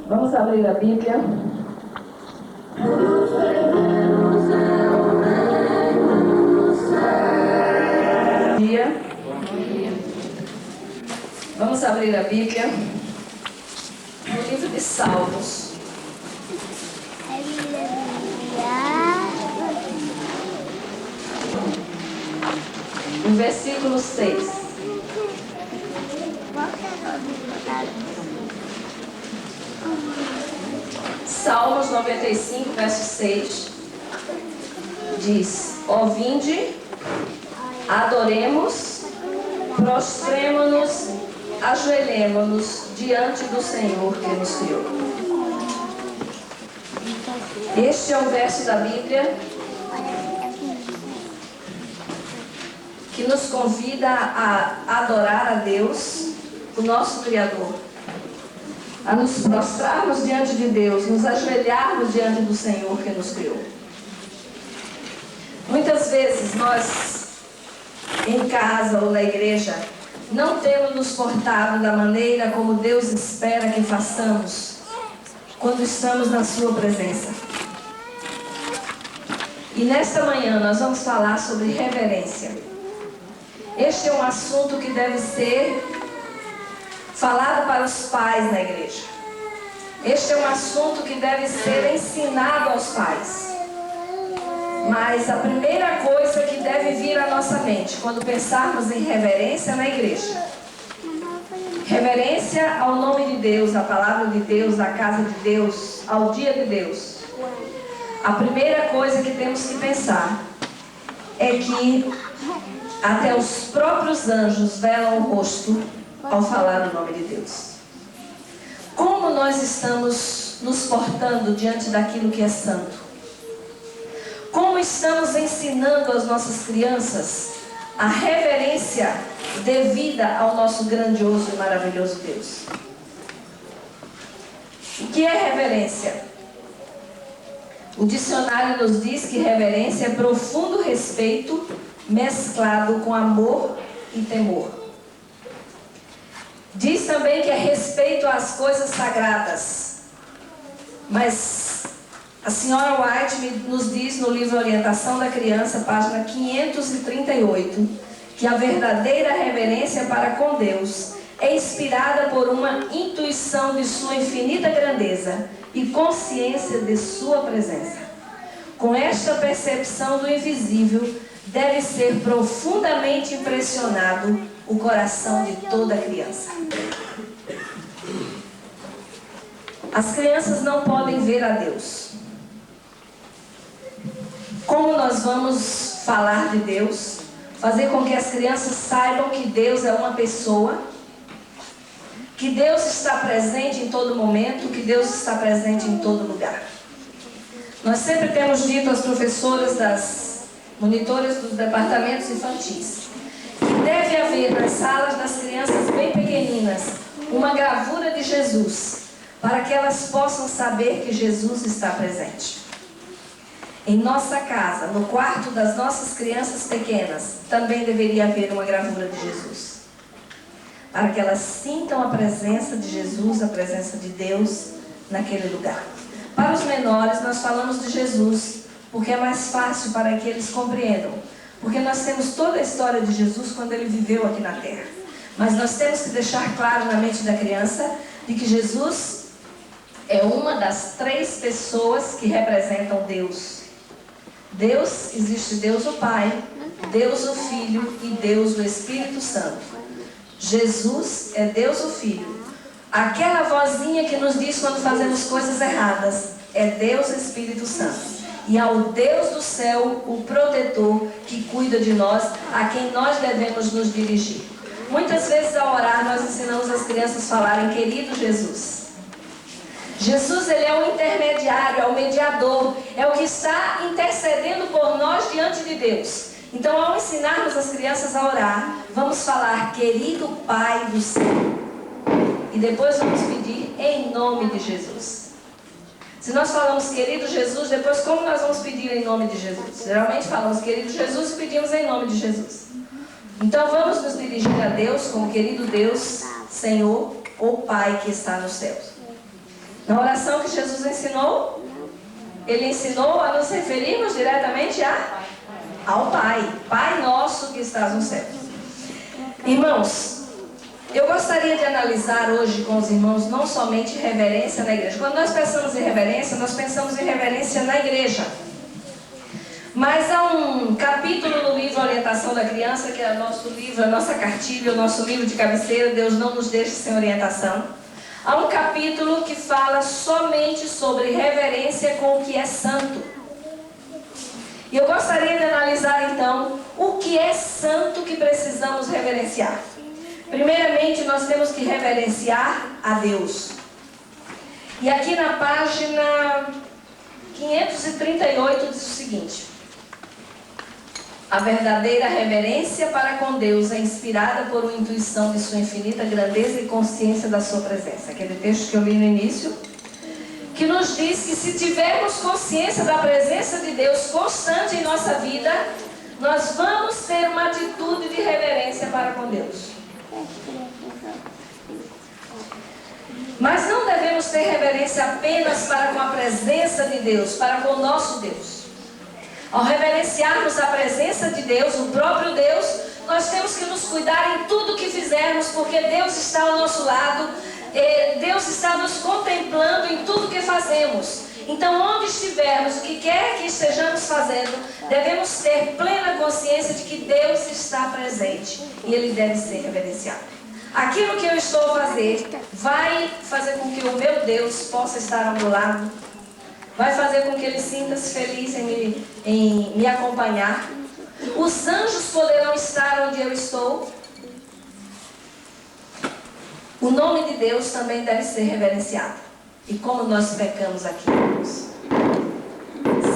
Vamos abrir a Bíblia. Dia. Vamos abrir a Bíblia no livro de Salmos. No versículo 6. Salmos 95, verso 6 diz: Ó vinde, adoremos, prostremo-nos, ajoelhemo-nos diante do Senhor que nos criou. Este é um verso da Bíblia que nos convida a adorar a Deus, o nosso Criador, a nos prostrarmos diante de Deus, nos ajoelharmos diante do Senhor que nos criou. Muitas vezes nós, em casa ou na igreja, não temos nos portado da maneira como Deus espera que façamos quando estamos na sua presença. E nesta manhã nós vamos falar sobre reverência. Este é um assunto que deve ser falado para os pais na igreja. Este é um assunto que deve ser ensinado aos pais. Mas a primeira coisa que deve vir à nossa mente quando pensarmos em reverência na igreja, reverência ao nome de Deus, à palavra de Deus, à casa de Deus, ao dia de Deus, a primeira coisa que temos que pensar é que até os próprios anjos velam o rosto ao falar o nome de Deus. Como nós estamos nos portando diante daquilo que é santo? Como estamos ensinando às nossas crianças a reverência devida ao nosso grandioso e maravilhoso Deus? O que é reverência? O dicionário nos diz que reverência é profundo respeito mesclado com amor e temor. Diz também que é respeito às coisas sagradas. Mas a senhora White nos diz no livro Orientação da Criança, página 538, que a verdadeira reverência para com Deus é inspirada por uma intuição de sua infinita grandeza e consciência de sua presença. Com esta percepção do invisível, deve ser profundamente impressionado o coração de toda criança. As crianças não podem ver a Deus. Como nós vamos falar de Deus, fazer com que as crianças saibam que Deus é uma pessoa, que Deus está presente em todo momento, que Deus está presente em todo lugar? Nós sempre temos dito às professoras das monitoras dos departamentos infantis que deve haver nas salas das crianças bem pequeninas uma gravura de Jesus, para que elas possam saber que Jesus está presente. Em nossa casa, no quarto das nossas crianças pequenas, também deveria haver uma gravura de Jesus, para que elas sintam a presença de Jesus, a presença de Deus naquele lugar. Para os menores, nós falamos de Jesus, porque é mais fácil para que eles compreendam. Porque nós temos toda a história de Jesus quando ele viveu aqui na terra. Mas nós temos que deixar claro na mente da criança de que Jesus é uma das 3 pessoas que representam Deus. Deus, existe Deus o Pai, Deus o Filho e Deus o Espírito Santo. Jesus é Deus o Filho. Aquela vozinha que nos diz quando fazemos coisas erradas é Deus Espírito Santo. E ao Deus do céu, o protetor que cuida de nós, a quem nós devemos nos dirigir. Muitas vezes ao orar nós ensinamos as crianças a falarem querido Jesus. Jesus, ele é o intermediário, é o mediador, é o que está intercedendo por nós diante de Deus. Então, ao ensinarmos as crianças a orar, vamos falar querido Pai do céu. E depois vamos pedir em nome de Jesus. Se nós falamos querido Jesus, depois como nós vamos pedir em nome de Jesus? Geralmente falamos querido Jesus e pedimos em nome de Jesus. Então vamos nos dirigir a Deus como querido Deus, Senhor ou Pai que está nos céus. Na oração que Jesus ensinou, Ele ensinou a nos referirmos diretamente ao Pai. Pai nosso que estás no céu. Irmãos, eu gostaria de analisar hoje com os irmãos não somente reverência na igreja. Quando nós pensamos em reverência, nós pensamos em reverência na igreja. Mas há um capítulo no livro Orientação da Criança, que é o nosso livro, a nossa cartilha, o nosso livro de cabeceira, Deus não nos deixa sem orientação. Há um capítulo que fala somente sobre reverência com o que é santo. E eu gostaria de analisar então o que é santo que precisamos reverenciar. Primeiramente, nós temos que reverenciar a Deus. E aqui na página 538 diz o seguinte: a verdadeira reverência para com Deus é inspirada por uma intuição de sua infinita grandeza e consciência da sua presença. Aquele texto que eu li no início, que nos diz que se tivermos consciência da presença de Deus constante em nossa vida, nós vamos ter uma atitude de reverência para com Deus. Mas não devemos ter reverência apenas para com a presença de Deus, para com o nosso Deus. Ao reverenciarmos a presença de Deus, o próprio Deus, nós temos que nos cuidar em tudo que fizermos, porque Deus está ao nosso lado, Deus está nos contemplando em tudo que fazemos. Então, onde estivermos, o que quer que estejamos fazendo, devemos ter plena consciência de que Deus está presente e Ele deve ser reverenciado. Aquilo que eu estou a fazer vai fazer com que o meu Deus possa estar ao meu lado, vai fazer com que Ele sinta-se feliz em me acompanhar. Os anjos poderão estar onde eu estou. O nome de Deus também deve ser reverenciado. E como nós pecamos aqui, irmãos?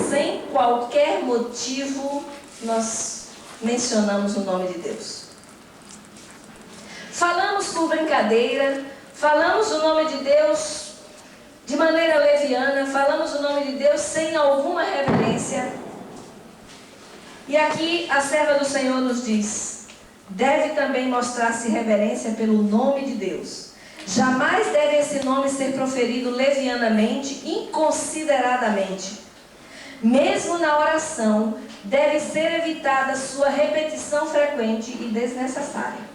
Sem qualquer motivo, nós mencionamos o nome de Deus. Falamos por brincadeira, falamos o nome de Deus de maneira leviana, falamos o nome de Deus sem alguma reverência. E aqui a serva do Senhor nos diz: deve também mostrar-se reverência pelo nome de Deus. Jamais deve esse nome ser proferido levianamente, inconsideradamente. Mesmo na oração, deve ser evitada sua repetição frequente e desnecessária.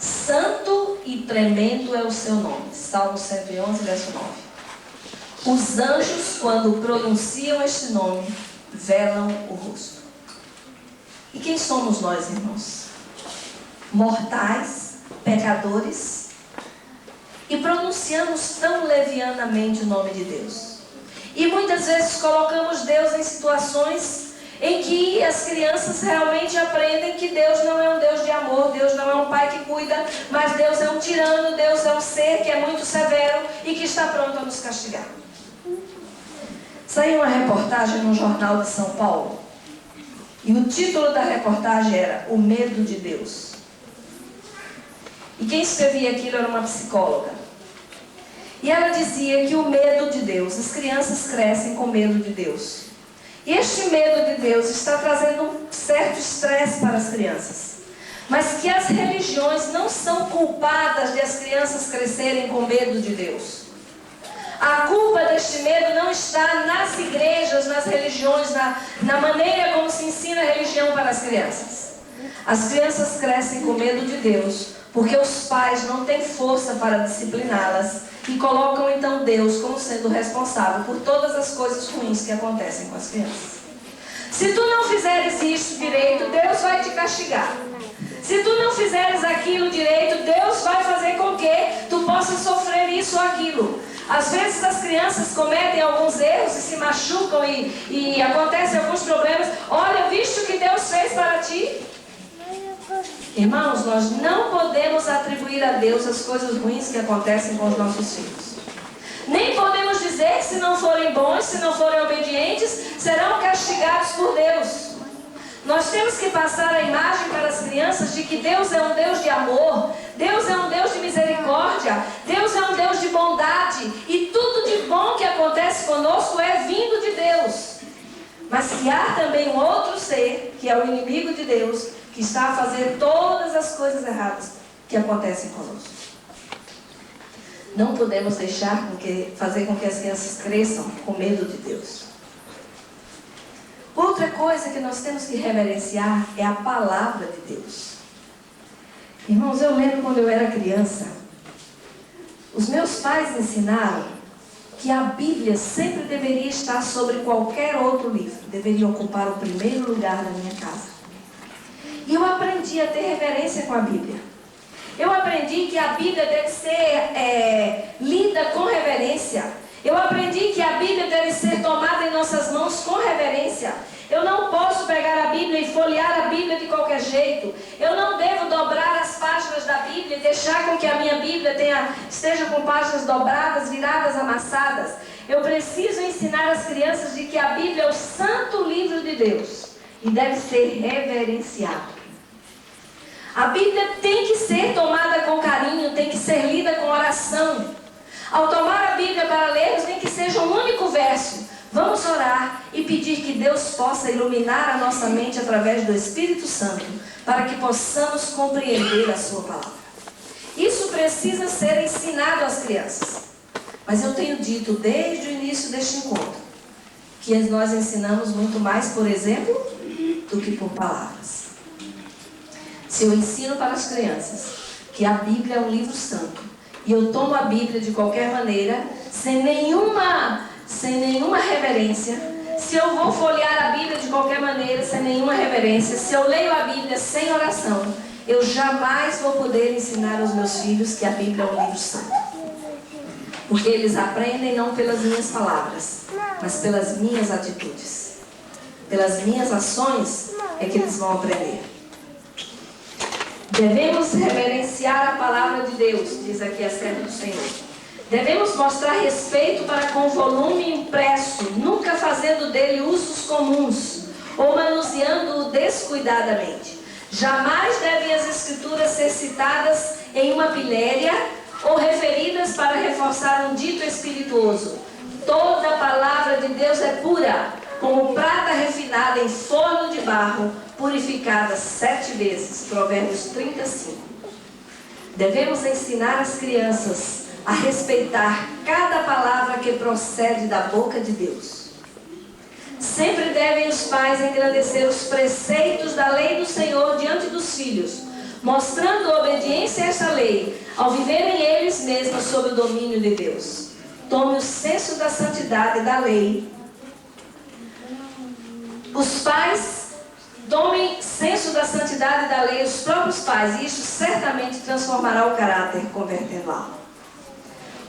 Santo e tremendo é o seu nome. Salmo 111, verso 9. Os anjos, quando pronunciam este nome, velam o rosto. E quem somos nós, irmãos? Mortais, pecadores, e pronunciamos tão levianamente o nome de Deus. E muitas vezes colocamos Deus em situações em que as crianças realmente aprendem que Deus não é um Deus de amor, Deus não é um pai que cuida, mas Deus é um tirano, Deus é um ser que é muito severo e que está pronto a nos castigar. Saiu uma reportagem no jornal de São Paulo, e o título da reportagem era O Medo de Deus. E quem escrevia aquilo era uma psicóloga. E ela dizia que o medo de Deus, as crianças crescem com medo de Deus. E este medo de Deus está trazendo um certo estresse para as crianças. Mas que as religiões não são culpadas de as crianças crescerem com medo de Deus. A culpa deste medo não está nas igrejas, nas religiões, na maneira como se ensina a religião para as crianças. As crianças crescem com medo de Deus, porque os pais não têm força para discipliná-las e colocam então Deus como sendo responsável por todas as coisas ruins que acontecem com as crianças. Se tu não fizeres isso direito, Deus vai te castigar. Se tu não fizeres aquilo direito, Deus vai fazer com que tu possas sofrer isso ou aquilo. Às vezes as crianças cometem alguns erros e se machucam e acontecem alguns problemas. Olha, visto o que Deus fez para ti. Irmãos, nós não podemos atribuir a Deus as coisas ruins que acontecem com os nossos filhos. Nem podemos dizer que se não forem bons, se não forem obedientes, serão castigados por Deus. Nós temos que passar a imagem para as crianças de que Deus é um Deus de amor, Deus é um Deus de misericórdia, Deus é um Deus de bondade, e tudo de bom que acontece conosco é vindo de Deus. Mas que há também um outro ser, que é o inimigo de Deus, que está a fazer todas as coisas erradas que acontecem conosco. Não podemos deixar fazer com que as crianças cresçam com medo de Deus. Outra coisa que nós temos que reverenciar é a palavra de Deus. Irmãos, eu lembro quando eu era criança, os meus pais ensinaram que a Bíblia sempre deveria estar sobre qualquer outro livro, deveria ocupar o primeiro lugar na minha casa. E eu aprendi a ter reverência com a Bíblia. Eu aprendi que a Bíblia deve ser lida com reverência. Eu aprendi que a Bíblia deve ser tomada em nossas mãos com reverência. Eu não posso pegar a Bíblia e folhear a Bíblia de qualquer jeito. Eu não devo dobrar as páginas da Bíblia e deixar com que a minha Bíblia esteja com páginas dobradas, viradas, amassadas. Eu preciso ensinar as crianças de que a Bíblia é o santo livro de Deus e deve ser reverenciado. A Bíblia tem que ser tomada com carinho, tem que ser lida com oração. Ao tomar a Bíblia para lermos, nem que seja um único verso, vamos orar e pedir que Deus possa iluminar a nossa mente através do Espírito Santo, para que possamos compreender a sua palavra. Isso precisa ser ensinado às crianças. Mas eu tenho dito desde o início deste encontro, que nós ensinamos muito mais por exemplo do que por palavras. Se eu ensino para as crianças que a Bíblia é um livro santo, e eu tomo a Bíblia de qualquer maneira, sem nenhuma reverência, se eu vou folhear a Bíblia de qualquer maneira, sem nenhuma reverência, se eu leio a Bíblia sem oração, eu jamais vou poder ensinar aos meus filhos que a Bíblia é um livro santo. Porque eles aprendem não pelas minhas palavras, mas pelas minhas atitudes. Pelas minhas ações é que eles vão aprender. Devemos reverenciar a palavra de Deus, diz aqui a serva do Senhor. Devemos mostrar respeito para com o volume impresso, nunca fazendo dele usos comuns ou manuseando-o descuidadamente. Jamais devem as escrituras ser citadas em uma pilhéria ou referidas para reforçar um dito espirituoso. Toda a palavra de Deus é pura, como prata refinada em forno de barro, purificada 7 vezes. Provérbios 35. Devemos ensinar as crianças a respeitar cada palavra que procede da boca de Deus. Sempre devem os pais engrandecer os preceitos da lei do Senhor diante dos filhos, mostrando obediência a esta lei, ao viverem eles mesmos sob o domínio de Deus. Tome o senso da santidade da lei. Os pais tomem senso da santidade da lei, os próprios pais, e isso certamente transformará o caráter, convertendo a alma.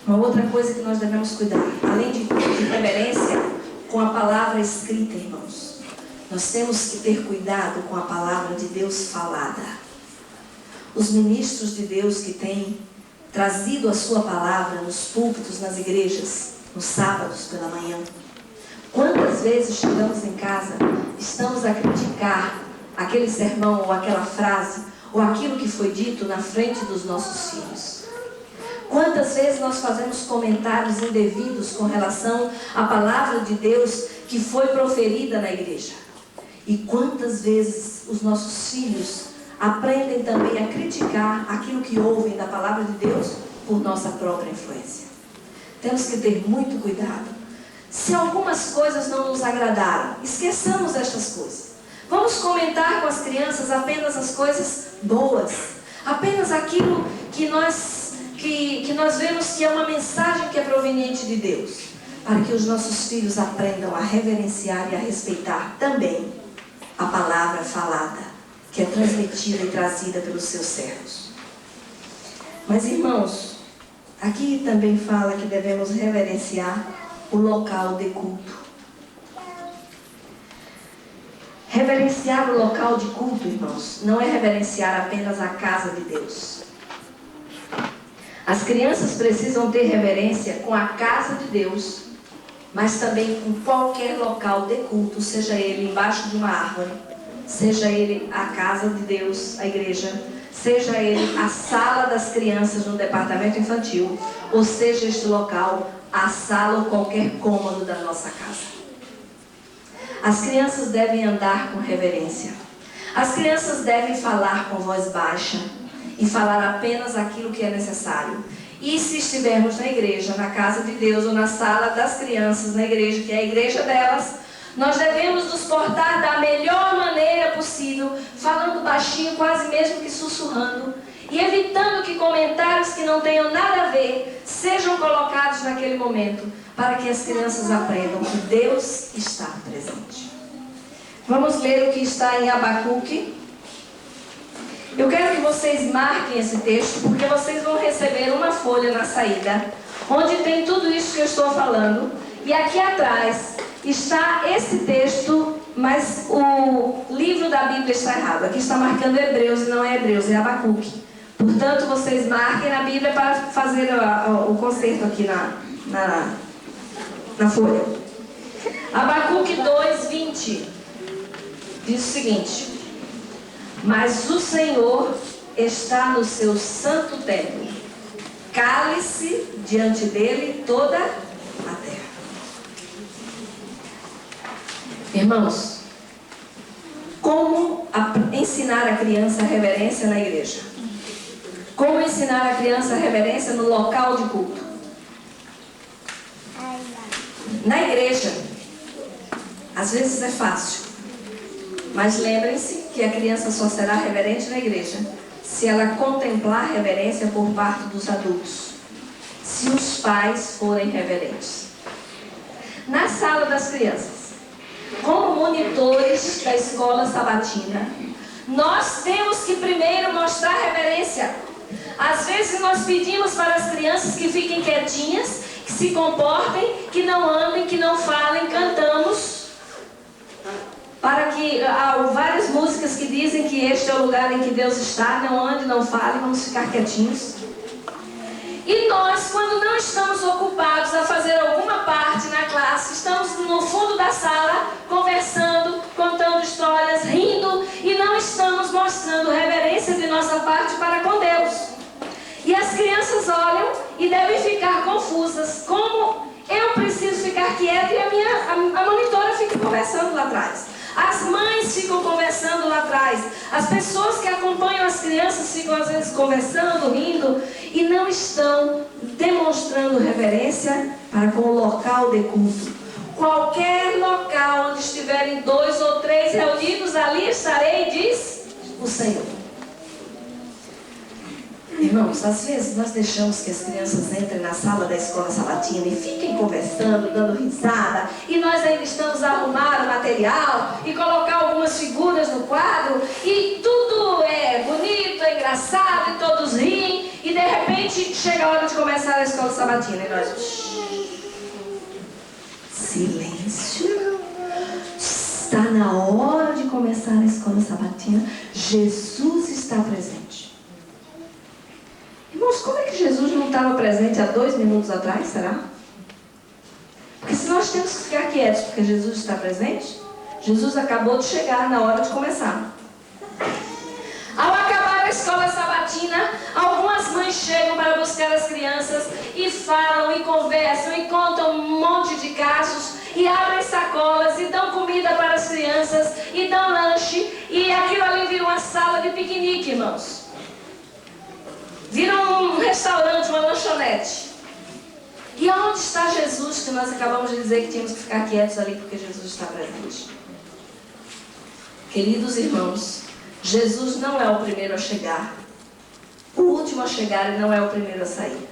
Uma outra coisa que nós devemos cuidar, além de reverência com a palavra escrita, irmãos, nós temos que ter cuidado com a palavra de Deus falada. Os ministros de Deus que têm trazido a sua palavra nos púlpitos, nas igrejas, nos sábados pela manhã, quantas vezes chegamos em casa, estamos a criticar aquele sermão ou aquela frase ou aquilo que foi dito na frente dos nossos filhos? Quantas vezes nós fazemos comentários indevidos com relação à palavra de Deus que foi proferida na igreja? E quantas vezes os nossos filhos aprendem também a criticar aquilo que ouvem da palavra de Deus por nossa própria influência? Temos que ter muito cuidado. Se algumas coisas não nos agradaram, esqueçamos estas coisas. Vamos comentar com as crianças apenas as coisas boas, apenas aquilo que nós vemos que é uma mensagem que é proveniente de Deus, para que os nossos filhos aprendam a reverenciar e a respeitar também a palavra falada, que é transmitida e trazida pelos seus servos. Mas, irmãos, aqui também fala que devemos reverenciar o local de culto. Reverenciar o local de culto, irmãos, não é reverenciar apenas a casa de Deus. As crianças precisam ter reverência com a casa de Deus, mas também com qualquer local de culto, seja ele embaixo de uma árvore, seja ele a casa de Deus, a igreja, seja ele a sala das crianças no departamento infantil, ou seja este local a sala ou qualquer cômodo da nossa casa. As crianças devem andar com reverência. As crianças devem falar com voz baixa e falar apenas aquilo que é necessário. E se estivermos na igreja, na casa de Deus ou na sala das crianças, na igreja, que é a igreja delas, nós devemos nos portar da melhor maneira possível, falando baixinho, quase mesmo que sussurrando, e evitando que comentários que não tenham nada a ver sejam colocados naquele momento, para que as crianças aprendam que Deus está presente. Vamos ler o que está em Abacuque. Eu quero que vocês marquem esse texto, porque vocês vão receber uma folha na saída, onde tem tudo isso que eu estou falando. E aqui atrás está esse texto, mas o livro da Bíblia está errado. Aqui está marcando Hebreus e não é Hebreus, é Abacuque. Portanto, vocês marquem na Bíblia para fazer o conserto aqui na folha. Abacuque 2:20 diz o seguinte: mas o Senhor está no seu santo templo, cale-se diante dele toda a terra. Irmãos, como ensinar a criança a reverência na igreja? Como ensinar a criança a reverência no local de culto? Na igreja, às vezes é fácil, mas lembrem-se que a criança só será reverente na igreja se ela contemplar reverência por parte dos adultos, se os pais forem reverentes. Na sala das crianças, como monitores da escola sabatina, nós temos que primeiro mostrar reverência. Às vezes nós pedimos para as crianças que fiquem quietinhas, que se comportem, que não andem, que não falem, cantamos, para que há várias músicas que dizem que este é o lugar em que Deus está, não ande, não fale, vamos ficar quietinhos. E nós, quando não estamos ocupados a fazer alguma parte na classe, estamos no fundo da sala, conversando, contando histórias, rindo, e não estamos mostrando reverência de nossa parte para com Deus. E as crianças olham e devem ficar confusas. Como eu preciso ficar quieta e a monitora fica conversando lá atrás. As mães ficam conversando lá atrás. As pessoas que acompanham as crianças ficam às vezes conversando, rindo, e não estão demonstrando reverência para com o local de culto. Qualquer local onde estiverem 2 ou 3 reunidos, ali estarei, diz o Senhor. Irmãos, às vezes nós deixamos que as crianças entrem na sala da escola sabatina e fiquem conversando, dando risada, e nós ainda estamos a arrumar o material e colocar algumas figuras no quadro, e tudo é bonito, é engraçado, e todos riem, e de repente chega a hora de começar a escola sabatina e nós... silêncio. Está na hora de começar a escola sabatina. Jesus está presente. Irmãos, como é que Jesus não estava presente há 2 minutos atrás, será? Porque se nós temos que ficar quietos porque Jesus está presente, Jesus acabou de chegar na hora de começar. Ao acabar a escola sabatina, algumas mães chegam para buscar as crianças e falam, e conversam, e contam um monte de casos, e abrem sacolas, e dão comida para as crianças, e dão lanche, e aquilo ali vira uma sala de piquenique, irmãos. Vira um restaurante, uma lanchonete. E aonde está Jesus, que nós acabamos de dizer que tínhamos que ficar quietos ali porque Jesus está presente? Queridos irmãos, Jesus não é o primeiro a chegar, o último a chegar, e não é o primeiro a sair.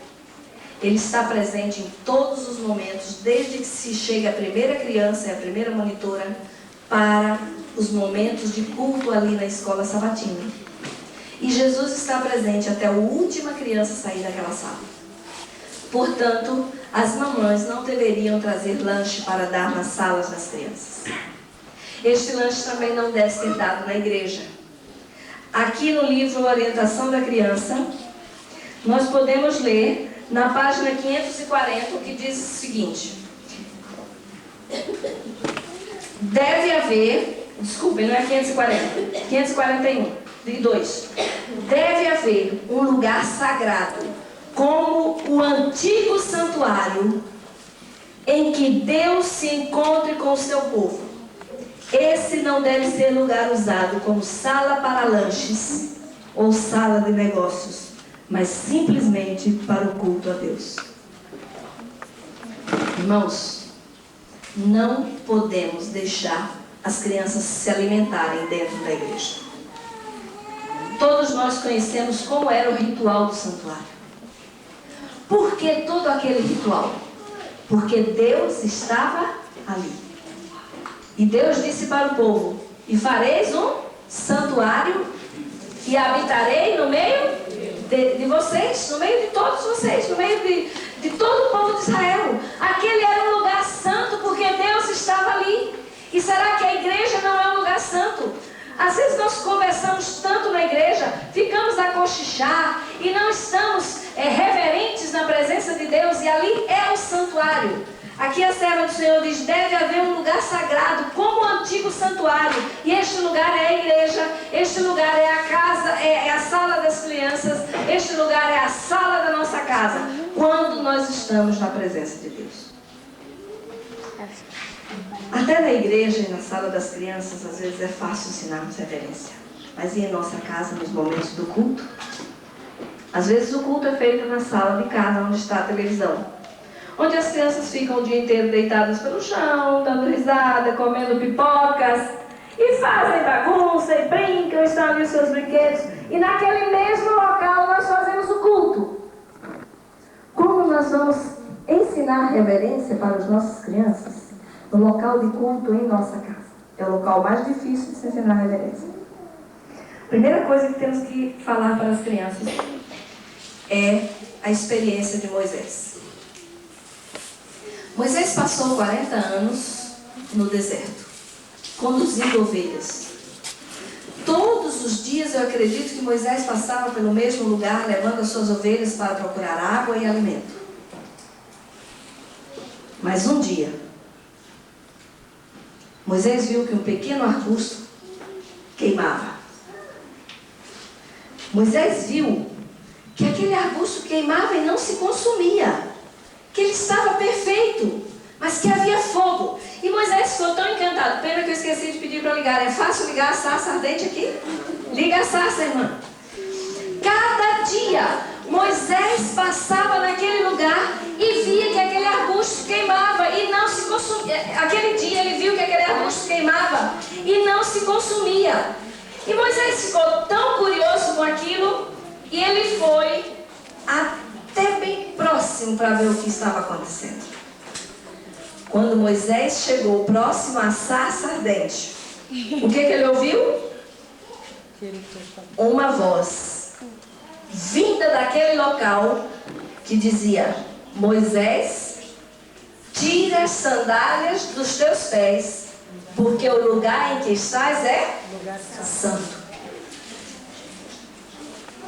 Ele está presente em todos os momentos, desde que se chega a primeira criança e a primeira monitora, para os momentos de culto ali na escola sabatina. E Jesus está presente até a última criança sair daquela sala. Portanto, as mamães não deveriam trazer lanche para dar nas salas das crianças. Este lanche também não deve ser dado na igreja. Aqui no livro Orientação da Criança, nós podemos ler na página 540, o que diz o seguinte: deve haver, desculpem, não é 540, 541. De 2. Deve haver um lugar sagrado, como o antigo santuário, em que Deus se encontre com o seu povo. Esse não deve ser lugar usado como sala para lanches ou sala de negócios, mas simplesmente para o culto a Deus. Irmãos, não podemos deixar as crianças se alimentarem dentro da igreja. Todos nós conhecemos como era o ritual do santuário. Por que todo aquele ritual? Porque Deus estava ali. E Deus disse para o povo: e fareis um santuário e habitarei no meio de vocês, no meio de todos vocês, no meio de todo o povo de Israel. Aquele era um lugar santo porque Deus estava ali. E será que a igreja não é um lugar santo? Às vezes nós conversamos tanto na igreja, ficamos a cochichar e não estamos reverentes na presença de Deus, e ali é o santuário. Aqui a serva do Senhor diz: deve haver um lugar sagrado, como o antigo santuário. E este lugar é a igreja, este lugar é a casa, é a sala das crianças, este lugar é a sala da nossa casa, quando nós estamos na presença de Deus. Até na igreja e na sala das crianças, às vezes é fácil ensinarmos reverência. Mas e em nossa casa, nos momentos do culto? Às vezes o culto é feito na sala de casa, onde está a televisão, onde as crianças ficam o dia inteiro deitadas pelo chão, dando risada, comendo pipocas, e fazem bagunça, e brincam, estão ali os seus brinquedos. E naquele mesmo local nós fazemos o culto. Como nós vamos ensinar reverência para as nossas crianças? No local de culto em nossa casa. É o local mais difícil de se ensinar reverência. Primeira coisa que temos que falar para as crianças é a experiência de Moisés. Moisés passou 40 anos no deserto, conduzindo ovelhas. Todos os dias eu acredito que Moisés passava pelo mesmo lugar, levando as suas ovelhas para procurar água e alimento. Mas um dia, Moisés viu que um pequeno arbusto queimava. Moisés viu que aquele arbusto queimava e não se consumia, que ele estava perfeito, mas que havia fogo. E Moisés ficou tão encantado. Pena que eu esqueci de pedir para ligar. É fácil ligar a sarça ardente aqui? Liga a sarça, irmã. Cada dia Moisés passava naquele lugar e via que aquele arbusto queimava e não se consumia. Aquele dia ele viu que aquele arbusto queimava e não se consumia. E Moisés ficou tão curioso com aquilo, e ele foi até bem próximo para ver o que estava acontecendo. Quando Moisés chegou próximo à sarça ardente, o que ele ouviu? Uma voz vinda daquele local que dizia: Moisés, tira as sandálias dos teus pés, porque o lugar em que estás é santo.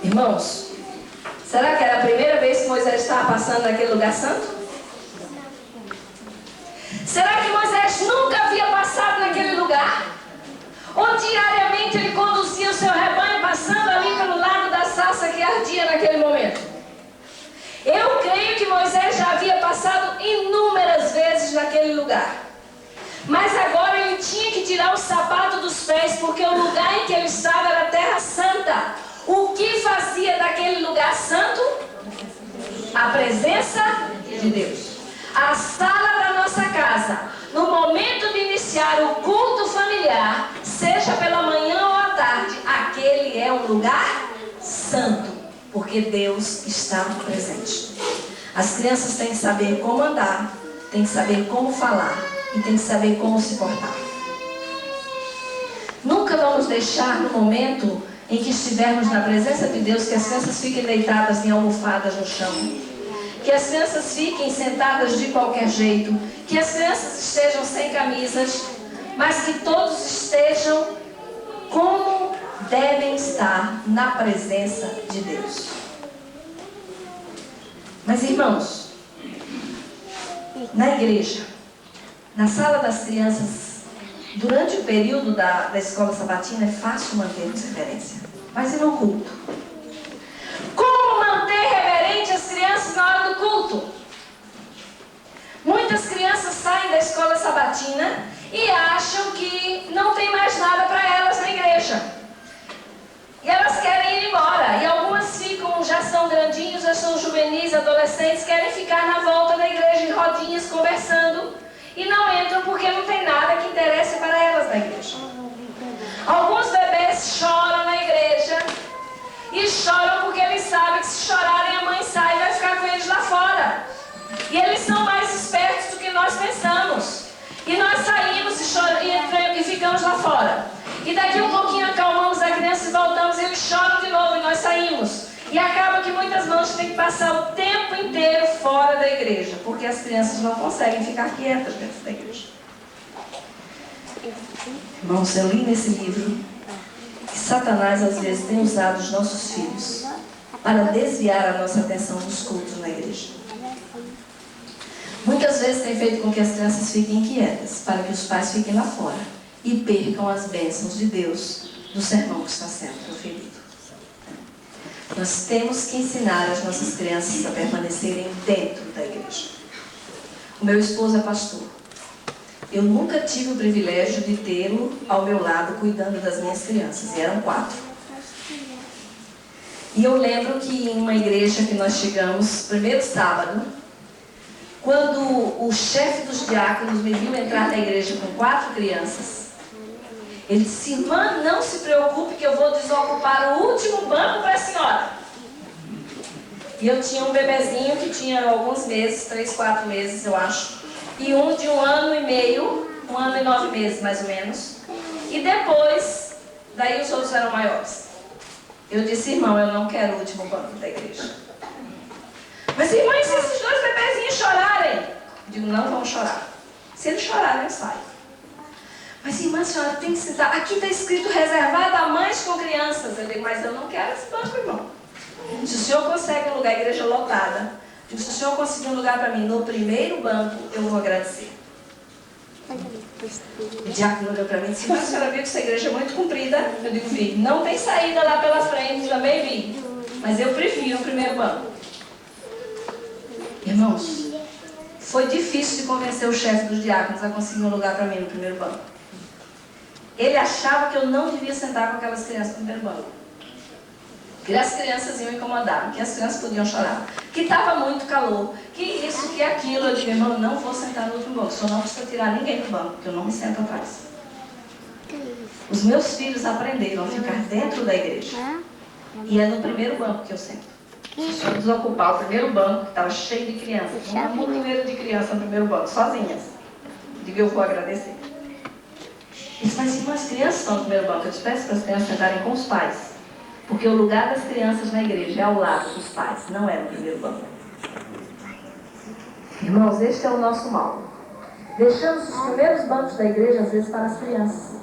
Irmãos, será que era a primeira vez que Moisés estava passando naquele lugar santo? Será que Moisés nunca havia passado naquele lugar? Ou diariamente ele conduzia o seu rebanho passando ali pelo lado da sarça que ardia naquele momento? Eu creio que Moisés já havia passado inúmeras vezes naquele lugar. Mas agora ele tinha que tirar o sapato dos pés, porque o lugar em que ele estava era a terra santa. O que fazia daquele lugar santo? A presença de Deus. A sala da nossa casa, no momento de iniciar o culto familiar, seja pela manhã ou à tarde, aquele é um lugar santo, porque Deus está presente. As crianças têm que saber como andar, têm que saber como falar e têm que saber como se portar. Nunca vamos deixar no momento em que estivermos na presença de Deus que as crianças fiquem deitadas em almofadas no chão, que as crianças fiquem sentadas de qualquer jeito, que as crianças estejam sem camisas, mas que todos estejam como devem estar na presença de Deus. Mas irmãos, na igreja, na sala das crianças, durante o período da escola sabatina é fácil mantermos reverência, mas e no culto? Como manter reverente as crianças na hora do culto? Muitas crianças saem da escola sabatina e acham que não tem mais nada para elas na igreja. E elas querem ir embora. E algumas ficam, já são adolescentes querem ficar na volta da igreja em rodinhas conversando e não entram porque não tem nada que interesse para elas na igreja. Alguns bebês choram na igreja e choram porque eles sabem que se chorarem a mãe sai e vai ficar com eles lá fora. E eles são mais espertos do que nós pensamos. E nós saímos e ficamos lá fora. E daqui um pouquinho acalmamos a criança e voltamos, e eles choram de novo e nós saímos. E acaba que muitas mãos têm que passar o tempo inteiro fora da igreja, porque as crianças não conseguem ficar quietas dentro da igreja. Irmãos, eu li nesse livro que Satanás às vezes tem usado os nossos filhos para desviar a nossa atenção dos cultos na igreja. Muitas vezes tem feito com que as crianças fiquem inquietas, para que os pais fiquem lá fora e percam as bênçãos de Deus do sermão que está sendo proferido. Nós temos que ensinar as nossas crianças a permanecerem dentro da igreja. O meu esposo é pastor. Eu nunca tive o privilégio de tê-lo ao meu lado cuidando das minhas crianças, e eram 4. E eu lembro que em uma igreja que nós chegamos, primeiro sábado, quando o chefe dos diáconos me viu entrar na igreja com 4 crianças, ele disse: irmã, não se preocupe que eu vou desocupar o último banco para a senhora. E eu tinha um bebezinho que tinha alguns meses, 3, 4 meses eu acho, e um de 1 ano e meio, 1 ano e 9 meses mais ou menos. E depois, daí os outros eram maiores. Eu disse: irmão, eu não quero o último banco da igreja. Mas irmã, e se esses 2 bebezinhos chorarem? Eu digo: não vão chorar. Se eles chorarem, eu saio. Mas irmã, a senhora tem que sentar. Aqui está escrito reservado a mães com crianças. Eu digo: mas eu não quero esse banco, irmão. Se o senhor consegue um lugar, a igreja lotada, se o senhor conseguir um lugar para mim no primeiro banco, eu vou agradecer. O diácono olhou para mim e disse: mas a senhora viu que essa igreja é muito comprida? Eu digo: vi. Não tem saída lá pela frente, também vi. Mas eu prefiro o primeiro banco. Irmãos, foi difícil de convencer o chefe dos diáconos a conseguir um lugar para mim no primeiro banco. Ele achava que eu não devia sentar com aquelas crianças no primeiro banco. Que as crianças iam incomodar, que as crianças podiam chorar, que estava muito calor, que isso, que aquilo. Eu digo: irmão, eu não vou sentar no outro banco, o senhor não precisa tirar ninguém do banco, porque eu não me sento atrás. Os meus filhos aprenderam a ficar dentro da igreja. E é no primeiro banco que eu sento. Se o senhor desocupar o primeiro banco, que estava cheio de crianças, uma montoeira de crianças no primeiro banco, sozinhas, digo: eu vou agradecer. Ele disse: mas irmã, as crianças estão no primeiro banco. Eu disse: peço para as crianças sentarem com os pais. Porque o lugar das crianças na igreja é ao lado dos pais, não é no primeiro banco. Irmãos, este é o nosso mal. Deixamos os primeiros bancos da igreja, às vezes, para as crianças.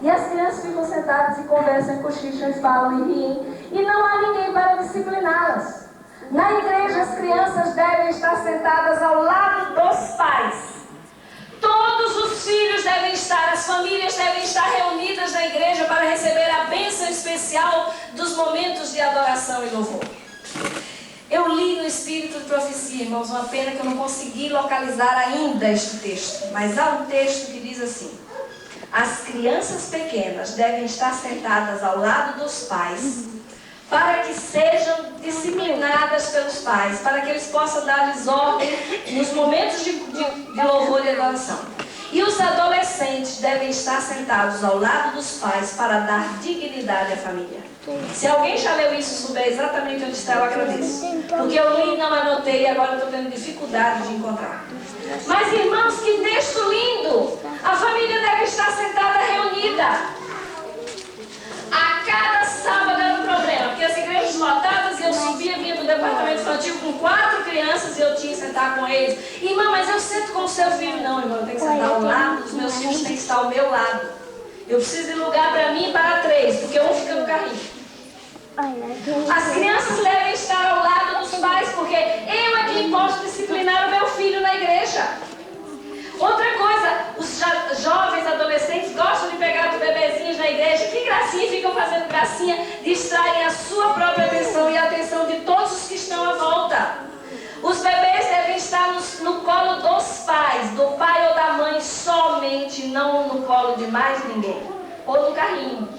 E as crianças ficam sentadas e conversam, cochicham, e falam e riem. E não há ninguém para discipliná-las. Na igreja, as crianças devem estar sentadas ao lado dos pais. Todos os filhos devem estar, as famílias devem estar reunidas na igreja para receber a bênção especial dos momentos de adoração e louvor. Eu li no Espírito de Profecia, irmãos, uma pena que eu não consegui localizar ainda este texto, mas há um texto que diz assim: as crianças pequenas devem estar sentadas ao lado dos pais, para que sejam disciplinadas pelos pais, para que eles possam dar-lhes ordem nos momentos de louvor e adoração. E os adolescentes devem estar sentados ao lado dos pais para dar dignidade à família. Se alguém já leu isso e souber exatamente onde está, eu agradeço. Porque eu li e não anotei e agora estou tendo dificuldade de encontrar. Mas irmãos, que texto lindo! A família deve estar sentada reunida. A cada sábado era um problema, porque as igrejas lotadas, e eu subia, vinha do departamento infantil com 4 crianças e eu tinha que sentar com eles. Irmã, mas eu sento com o seu filho. Não, irmão, eu tenho que sentar ao lado dos meus filhos, tem que estar ao meu lado. Eu preciso de lugar para mim e para 3, porque um fica no carrinho. As crianças devem estar ao lado dos pais, porque eu é quem posso disciplinar o meu filho na igreja. Outra coisa, os jovens adolescentes gostam de pegar os bebezinhos na igreja, que gracinha, ficam fazendo gracinha, distraem a sua própria atenção e a atenção de todos os que estão à volta. Os bebês devem estar no colo dos pais, do pai ou da mãe somente, não no colo de mais ninguém, ou no carrinho.